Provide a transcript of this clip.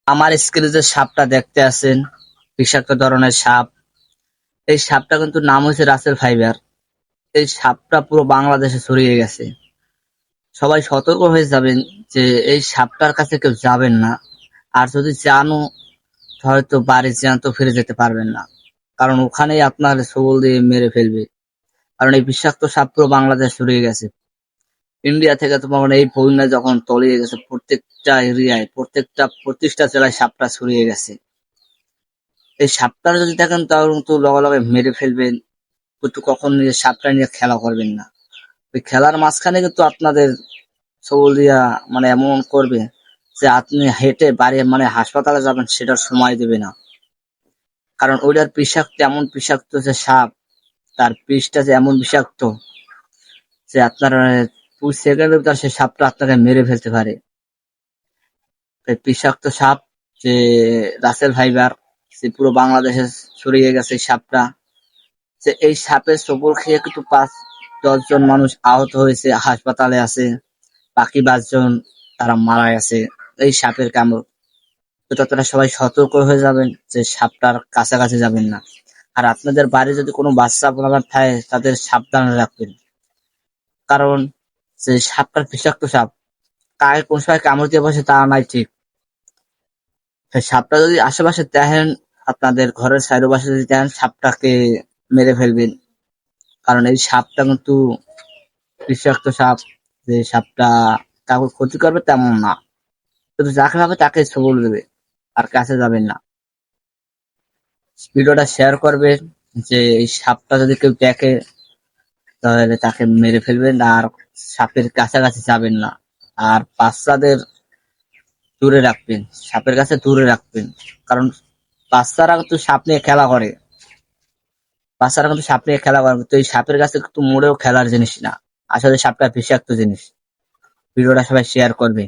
আমার স্ক্রিনে যে সাপটা দেখতে আছেন, বিষাক্ত ধরনের সাপ। এই সাপটা কিন্তু নাম হয়েছে রাসেল ফাইবার। এই সাপটা পুরো বাংলাদেশে ছড়িয়ে গেছে। সবাই সতর্ক হয়ে যাবেন যে এই সাপটার কাছে কেউ যাবেন না। আর যদি যানও, হয়তো বাড়ি জ্যান্ত ফিরে যেতে পারবেন না, কারণ ওখানেই আপনার ছোবল দিয়ে মেরে ফেলবে। কারণ এই বিষাক্ত সাপ পুরো বাংলাদেশ ছড়িয়ে গেছে। ইন্ডিয়া থেকে তো মনে হয় এই বন্যা যখন তলিয়ে গেছে, প্রত্যেকটা এরিয়ায়, প্রত্যেকটা 25টা জেলায় সাপটা ছড়িয়ে গেছে। এই সাপটা যদি দেখেন তাহলে কিন্তু লগে লগে মেরে ফেলবেন, কিন্তু কখন নিয়ে সাপটা নিয়ে খেলা করবেন না। ওই খেলার মাঝখানে কিন্তু আপনাদের সবল দিয়া মানে এমন করবে যে আপনি হেঁটে বাড়ি মানে হাসপাতালে যাবেন সেটার সময় দেবে না। কারণ ওইটার বিষাক্ত এমন বিষাক্ত যে সাপ, তার বিষটা যে এমন বিষাক্ত যে আপনার 2 সেকেন্ডের ভিতর সেই সাপটা আপনাকে মেরে ফেলতে পারে। এই বিষাক্ত সাপ যে রাসেল ভাইবার, সে পুরো বাংলাদেশে ছড়িয়ে গেছে এই সাপটা। যে এই সাপের ছোবল খেয়ে কিন্তু 5-10 জন মানুষ আহত হয়েছে, হাসপাতালে আছে। বাকি 5 জন তারা মারা গেছে এই সাপের কামড়। তো আপনারা সবাই সতর্ক হয়ে যাবেন যে সাপটার কাছাকাছি যাবেন না। আর আপনাদের বাড়ি যদি কোনো বাচ্চা আপনার থাকে তাদের সাবধানে রাখবেন, কারণ যে সাপটার বিষাক্ত সাপ, কাকে কোন সময় কামড় দিয়ে বসে তা নাই ঠিক। সেই সাপটা যদি আশেপাশে দেখেন, আপনাদের ঘরের চারপাশে যদি দেখেন, সাপটাকে মেরে ফেলবেন। কারণ এই সাপটা কিন্তু বিষাক্ত সাপ, যে সাপটা কাউকে ক্ষতি করবে তেমন না, শুধু যাকে পাবে তাকে ছোবল দেবে, আর কাছে যাবেন না। ভিডিওটা শেয়ার করবেন যে এই সাপটা যদি কেউ দেখে তাহলে তাকে মেরে ফেলবেন, আর সাপের কাছাকাছি যাবেন না। আর বাচ্চাদের দূরে রাখবেন, সাপের কাছে দূরে রাখবেন। কারণ বাচ্চারা কিন্তু সাপ নিয়ে খেলা করে, বাচ্চারা কিন্তু সাপ নিয়ে খেলা করে, কিন্তু এই সাপের কাছে কিন্তু মোড়েও খেলার জিনিস না। আসলে সাপটা বিষাক্ত জিনিস। ভিডিওটা সবাই শেয়ার করবে।